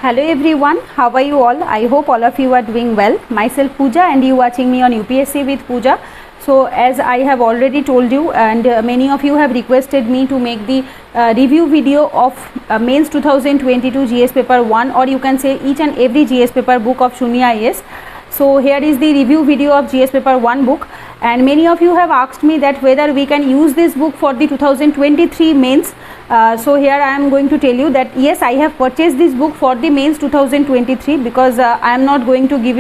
Hello everyone, how are you all? I hope all of you are doing well. Myself Pooja and you watching me on UPSC with Pooja. So as I have already told you and many of you have requested me to make the review video of mains 2022 GS paper 1, or you can say each and every GS paper book of Shunya IAS. So here is the review video of GS paper 1 book, and many of you have asked me that whether we can use this book for the 2023 mains. So here I am going to tell you that yes, I have purchased this book for the mains 2023 because I am not going to give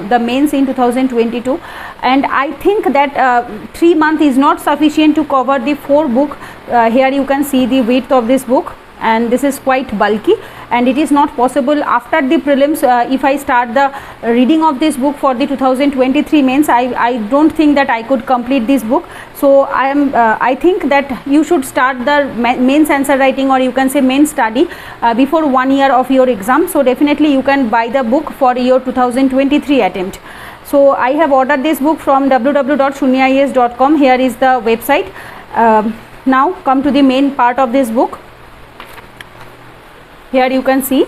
the mains in 2022, and I think that 3 months is not sufficient to cover the 4 book. Here you can see the width of this book, and this is quite bulky, and it is not possible after the prelims. If I start the reading of this book for the 2023 mains, I don't think that I could complete this book. So I think that you should start the mains answer writing, or you can say main study before 1 year of your exam. So definitely you can buy the book for your 2023 attempt. So I have ordered this book from www.shunyaias.com. Here is the website. Now come to the main part of this book. Here you can see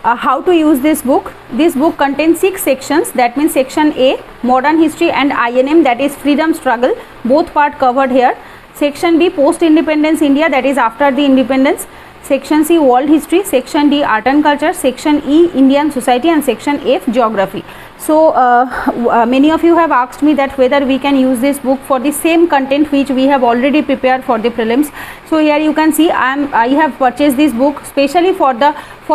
how to use this book. This book contains 6 sections. That means section A, modern history and INM, that is freedom struggle, both part covered here. Section B, post independence India, that is after the independence. Section C, world history. Section D, art and culture. Section E, Indian society, and section F, geography. So many of you have asked me that whether we can use this book for the same content which we have already prepared for the prelims. So here you can see I have purchased this book specially for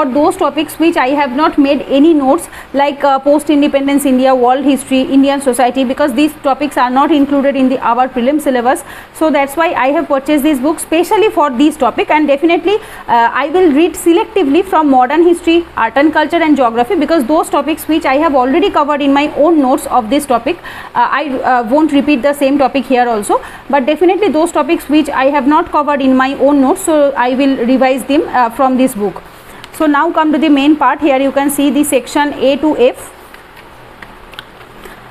those topics which I have not made any notes, like post independence India, world history, Indian society, because these topics are not included in our prelim syllabus. So that's why I have purchased this book specially for this topic, and definitely I will read selectively from modern history, art and culture and geography, because those topics which I have already covered in my own notes of this topic, I won't repeat the same topic here also, but definitely those topics which I have not covered in my own notes, so I will revise them from this book. So now come to the main part. Here you can see the section A to F,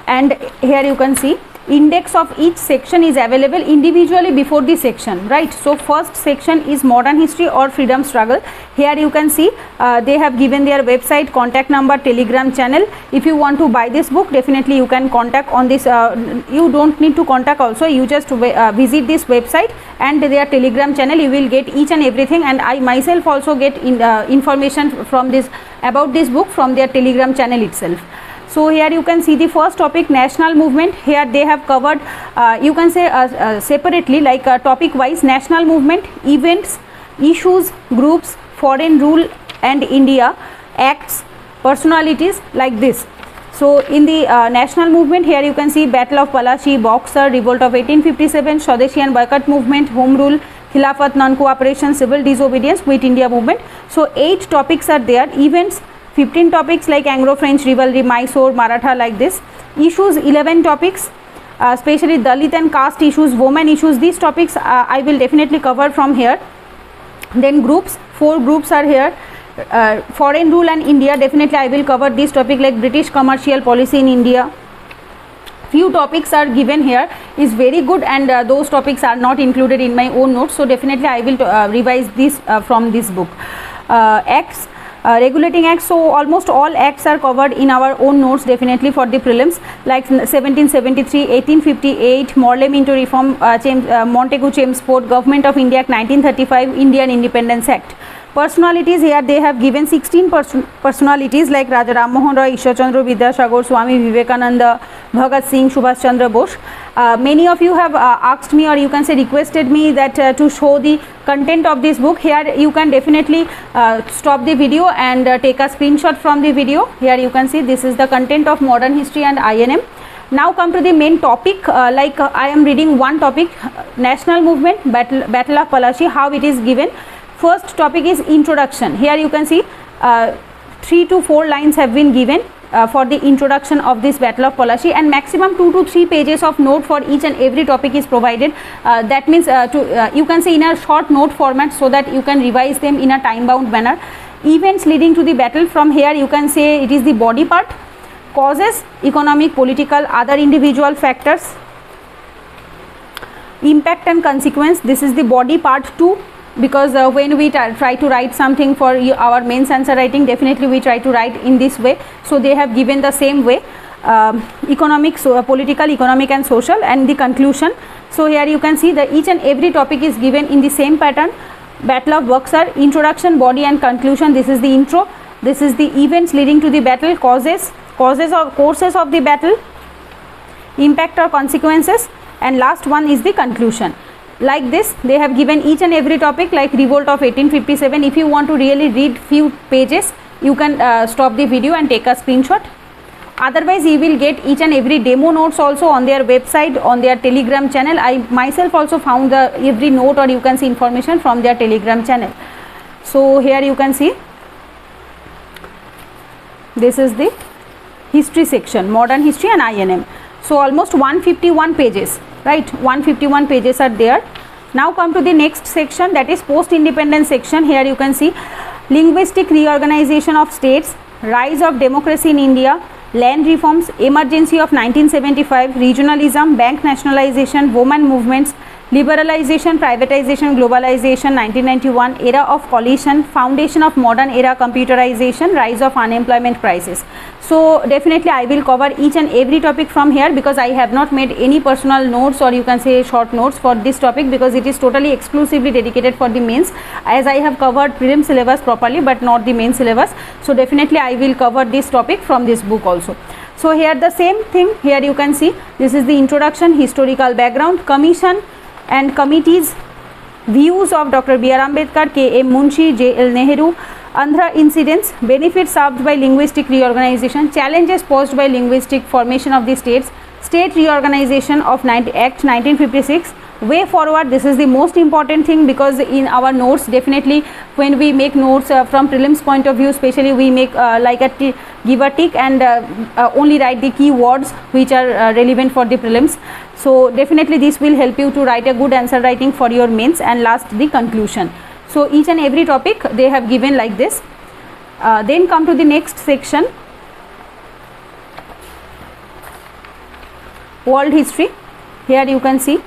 and here you can see index of each section is available individually before the section, right? So first section is modern history or freedom struggle. Here you can see they have given their website, contact number, telegram channel. If you want to buy this book, definitely you can contact on this. You don't need to contact also, you just visit this website and their telegram channel. You will get each and everything, and I myself also get information from this about this book from their telegram channel itself. So here you can see the first topic, national movement. Here they have covered, you can say separately, like topic wise, national movement, events, issues, groups, foreign rule and India, acts, personalities, like this. So in the national movement, here you can see Battle of Palashi, Boxer, Revolt of 1857, Swadeshi and Boycott movement, Home Rule, Khilafat, non-cooperation, civil disobedience, Quit India movement. So 8 topics are there. Events, 15 topics like Anglo-French rivalry, Mysore, Maratha, like this. Issues, 11 topics, especially Dalit and caste issues, women issues. These topics I will definitely cover from here. Then groups, 4 groups are here. Foreign rule and India, definitely I will cover this topic, like British commercial policy in India. Few topics are given here, is very good, and those topics are not included in my own notes. So definitely I will revise this from this book. Acts, regulating acts, so almost all acts are covered in our own notes definitely for the prelims, like 1773, 1858, Morley Minto Reform, Montagu Chelmsford, Government of India Act 1935, Indian Independence Act. Personalities, here they have given 16 personalities like Raja Ram Mohan Roy, Ishwar Chandra Vidyasagar, Swami Vivekananda, Bhagat Singh, Subhash Chandra Bose. Many of you have asked me, or you can say requested me, that to show the content of this book. Here you can definitely stop the video and take a screenshot from the video. Here you can see this is the content of modern history and INM. Now come to the main topic, like I am reading one topic, national movement, Battle of Palashi, how it is given. First topic is introduction. Here you can see 3 to 4 lines have been given for the introduction of this Battle of Palashi, and maximum 2 to 3 pages of note for each and every topic is provided. That means you can say in a short note format, so that you can revise them in a time bound manner. Events leading to the battle, from here you can say it is the body part. Causes, economic, political, other individual factors. Impact and consequence, this is the body part 2. because when we try to write something for our mains answer writing, definitely we try to write in this way. So they have given the same way, economic, political, economic and social, and the conclusion. So here you can see that each and every topic is given in the same pattern. Battle of Buxar, introduction, body and conclusion. This is the intro. This is the events leading to the battle, courses of the battle, impact or consequences, and last one is the conclusion. Like this they have given each and every topic, like revolt of 1857. If you want to really read few pages, you can stop the video and take a screenshot. Otherwise you will get each and every demo notes also on their website, on their Telegram channel. I myself also found the every note, or you can see information from their Telegram channel. So here you can see, this is the history section, modern history and INM. So almost 151 pages, right? 151 pages are there. Now come to the next section, that is post independence section. Here you can see linguistic reorganization of states, rise of democracy in India, land reforms, emergency of 1975, regionalism, bank nationalization, women movements, liberalization, privatization, globalization, 1991, era of coalition, foundation of modern era computerization, rise of unemployment crisis. So definitely I will cover each and every topic from here, because I have not made any personal notes, or you can say short notes for this topic, because it is totally exclusively dedicated for the mains, as I have covered prelim syllabus properly but not the main syllabus. So definitely I will cover this topic from this book also. So here the same thing, here you can see this is the introduction, historical background, commission and committees, views of Dr. B.R. Ambedkar, K.M. Munshi, J.L. Nehru, Andhra incidents, benefits served by linguistic reorganization, challenges posed by linguistic formation of the states, state reorganization of Act 1956, way forward. This is the most important thing, because in our notes, definitely when we make notes from prelims point of view, especially we make like a give a tick and only write the key words which are relevant for the prelims. So definitely this will help you to write a good answer writing for your mains. And last, the conclusion. So each and every topic they have given like this. Then come to the next section, world history. Here you can see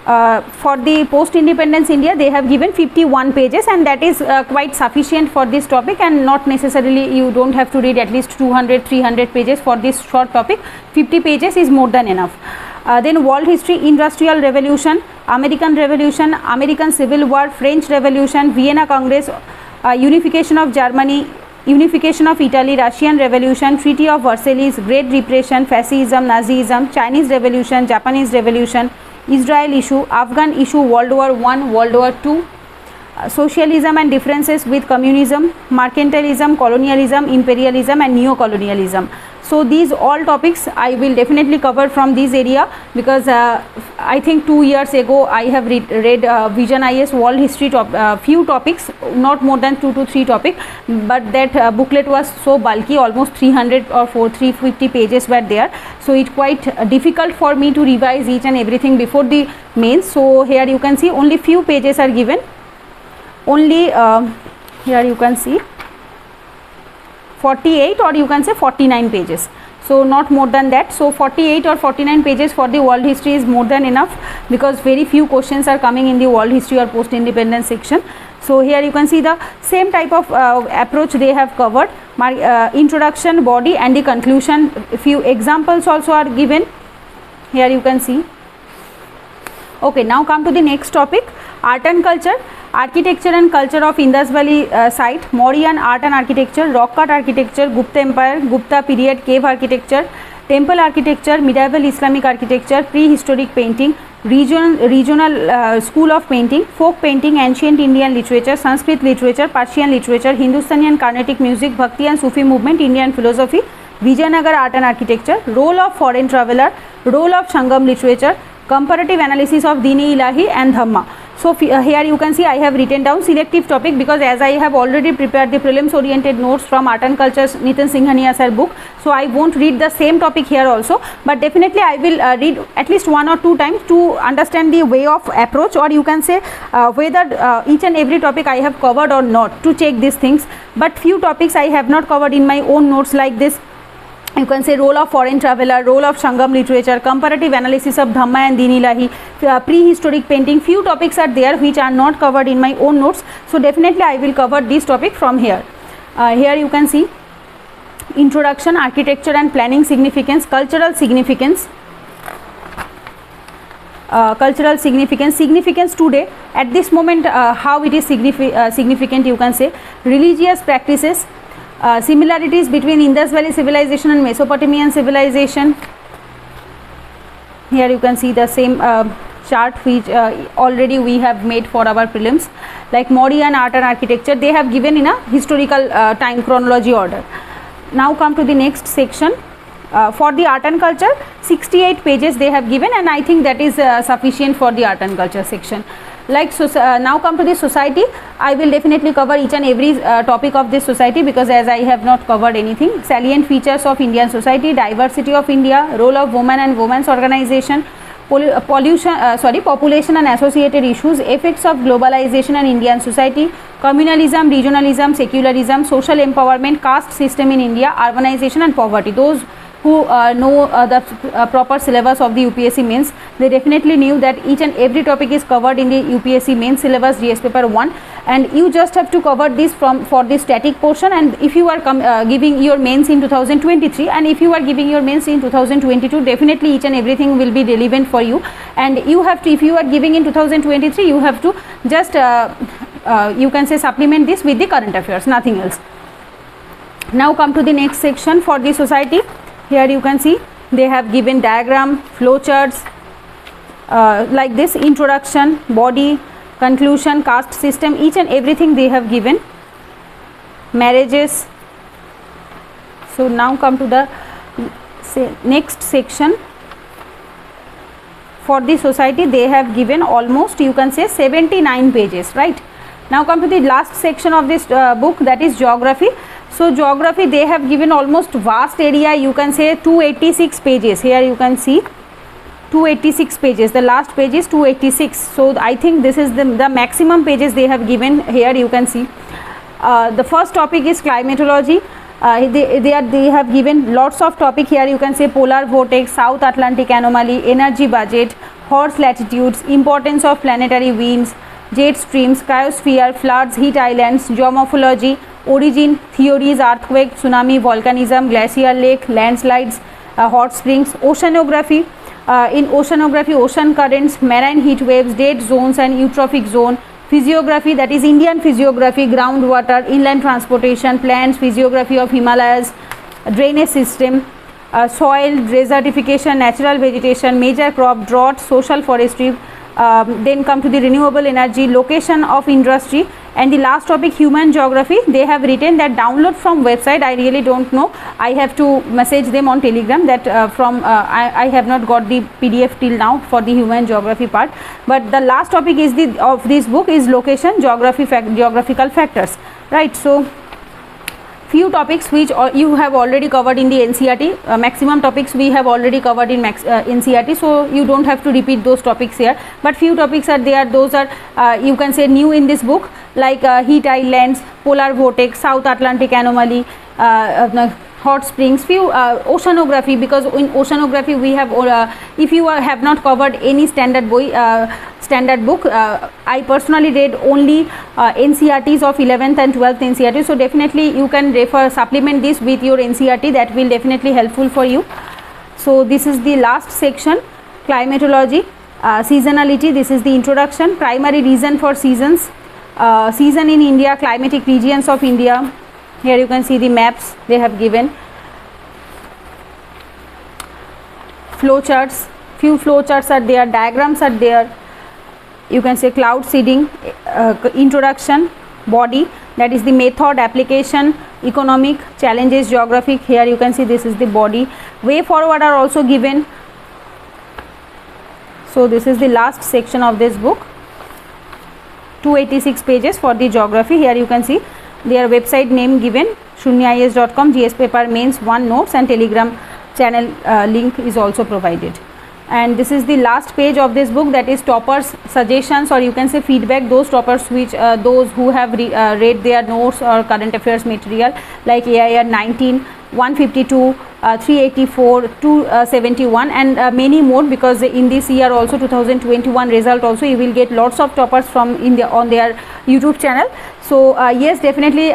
for the post independence India they have given 51 pages, and that is quite sufficient for this topic, and not necessarily you don't have to read at least 200-300 pages for this short topic. 50 pages is more than enough. Then world history, industrial revolution, American revolution, American civil war, French revolution, Vienna Congress, unification of Germany, unification of Italy, Russian revolution, treaty of Versailles, great repression, fascism, Nazism, Chinese revolution, Japanese revolution, Israel issue, Afghan issue, World War I, World War II, socialism and differences with communism, mercantilism, colonialism, imperialism and neo-colonialism. So these all topics I will definitely cover from this area, because I think 2 years ago I have read Vision IS world history few topics, not more than 2 to 3 topics, but that booklet was so bulky, almost 300 or 350 pages were there. So it's quite difficult for me to revise each and everything before the mains. So here you can see only few pages are given, only here you can see 48 or you can say 49 pages, so not more than that. So 48 or 49 pages for the world history is more than enough, because very few questions are coming in the world history or post independence section. So here you can see the same type of approach they have covered, introduction, body and the conclusion. Few examples also are given, here you can see. Okay, now come to the next topic, art and culture. Architecture and culture of Indus Valley site, Mauryan art and architecture, rock cut architecture, Gupta Empire, Gupta period cave architecture, temple architecture, medieval Islamic architecture, prehistoric painting, regional school of painting, folk painting, ancient Indian literature, Sanskrit literature, Persian literature, Hindustani and Carnatic music, Bhakti and Sufi movement, Indian philosophy, Vijayanagar art and architecture, role of foreign traveller, role of Sangam literature, comparative analysis of Dini Ilahi and Dhamma. So here you can see I have written down selective topic, because as I have already prepared the prelims oriented notes from art and culture Nitin Singhania sir book, so I won't read the same topic here also, but definitely I will read at least 1 or 2 times to understand the way of approach, or you can say whether each and every topic I have covered or not, to check these things. But few topics I have not covered in my own notes, like this You can say role of foreign traveler, role of Sangam literature, comparative analysis of Dhamma and Din Ilahi, prehistoric painting. Few topics are there which are not covered in my own notes, so definitely I will cover this topic from here. Here you can see introduction, architecture and planning significance, cultural significance. Cultural significance today at this moment, how it is significant, you can say religious practices, similarities between Indus Valley civilization and Mesopotamian civilization. Here you can see the same chart which already we have made for our prelims, like Mauryan art and architecture, they have given in a historical time chronology order. Now come to the next section. For the art and culture, 68 pages they have given, and I think that is sufficient for the art and culture section. Like now come to the society. I will definitely cover each and every topic of this society, because as I have not covered anything. Salient features of Indian society, diversity of India, role of women and women's organization, population and associated issues, effects of globalization on Indian society, communalism, regionalism, secularism, social empowerment, caste system in India, urbanization and poverty. Those who know the proper syllabus of the UPSC mains, they definitely knew that each and every topic is covered in the UPSC main syllabus GS paper 1, and you just have to cover this for the static portion. And if you are giving your mains in 2023, and if you are giving your mains in 2022, definitely each and everything will be relevant for you. And you have to, if you are giving in 2023, you have to just you can say supplement this with the current affairs, nothing else. Now come to the next section for the society. Here you can see they have given diagram, flow charts, like this: introduction, body, conclusion, caste system, each and everything they have given, marriages. So now come to the next section. For the society they have given almost, you can say 79 pages, right? Now come to the last section of this book, that is geography. So geography they have given almost vast area, you can say 286 pages. Here you can see 286 pages, the last page is 286. So I think this is the maximum pages they have given. Here you can see the first topic is climatology. They have given lots of topic. Here you can say polar vortex, South Atlantic anomaly, energy budget, horse latitudes, importance of planetary winds, jet streams, cryosphere, floods, heat islands, geomorphology, origin, theories, earthquake, tsunami, volcanism, glacial lake, landslides, hot springs, oceanography. In oceanography, ocean currents, marine heat waves, dead zones and eutrophic zone. Physiography, that is Indian physiography, groundwater, inland transportation, plants, physiography of Himalayas, drainage system, soil, desertification, natural vegetation, major crop, drought, social forestry. Then come to the renewable energy, location of industry, and the last topic human geography. They have written that download from website. I really don't know, I have to message them on Telegram that I have not got the PDF till now for the human geography part, but the last topic is of this book is location, geography, geographical factors, right? So few topics which you have already covered in the NCERT, maximum topics we have already covered in NCERT, so you don't have to repeat those topics here, but few topics are there, those are you can say new in this book, like heat islands, polar vortex, South Atlantic anomaly, hot springs, few oceanography, because in oceanography we have if you have not covered any standard book, I personally read only NCERTs of 11th and 12th NCERT, so definitely you can supplement this with your NCERT, that will definitely helpful for you. So this is the last section, climatology, seasonality. This is the introduction, primary reason for seasons, season in India, climatic regions of India. Here you can see the maps they have given, flow charts, few flow charts are there, diagrams are there. You can say cloud seeding, introduction, body, that is the method, application, economic, challenges, geographic. Here you can see this is the body, way forward are also given. So this is the last section of this book, 286 pages for the geography. Here you can see their website name given, shunyaIAS.com, GS paper mains 1 notes, and Telegram channel link is also provided. And this is the last page of this book, that is toppers suggestions, or you can say feedback, those toppers which those who have read their notes or current affairs material, like AIR 19, 152, 384, 271 and many more, because in this year also 2021 result also you will get lots of toppers from on their YouTube channel. So yes, definitely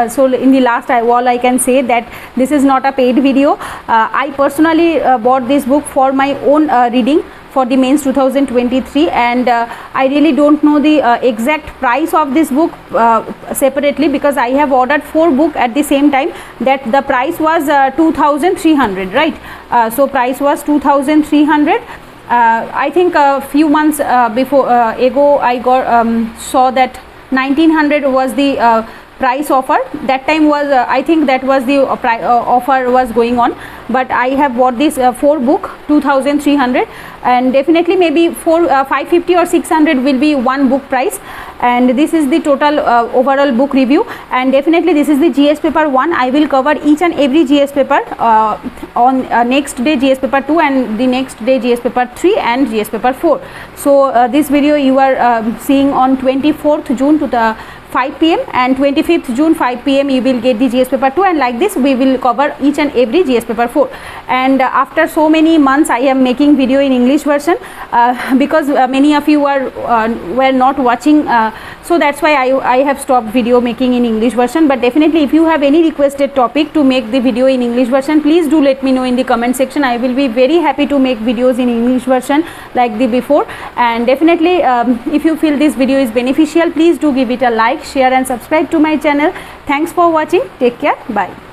so in the last all I can say that this is not a paid video. I personally bought this book for my own reading for the mains 2023, and I really don't know the exact price of this book separately, because I have ordered 4 books at the same time, that the price was 2300, right? So price was 2300. I think a few months before ago I got saw that 1900 was the price offer. That time was I think that was the offer was going on, but I have bought this 4 book 2300, and definitely maybe 550 or 600 will be one book price. And this is the total overall book review, and definitely this is the GS paper 1. I will cover each and every GS paper on next day GS paper 2, and the next day GS paper 3 and GS paper 4. So this video you are seeing on 24th June to the 5 PM, and 25th June 5 PM you will get the GS paper 2, and like this we will cover each and every GS paper 4. And after so many months I am making video in English version, because many of you were not watching, so that's why I have stopped video making in English version. But definitely if you have any requested topic to make the video in English version, please do let me know in the comment section. I will be very happy to make videos in English version like the before. And definitely if you feel this video is beneficial, please do give it a like, share and subscribe to my channel. Thanks for watching. Take care. Bye.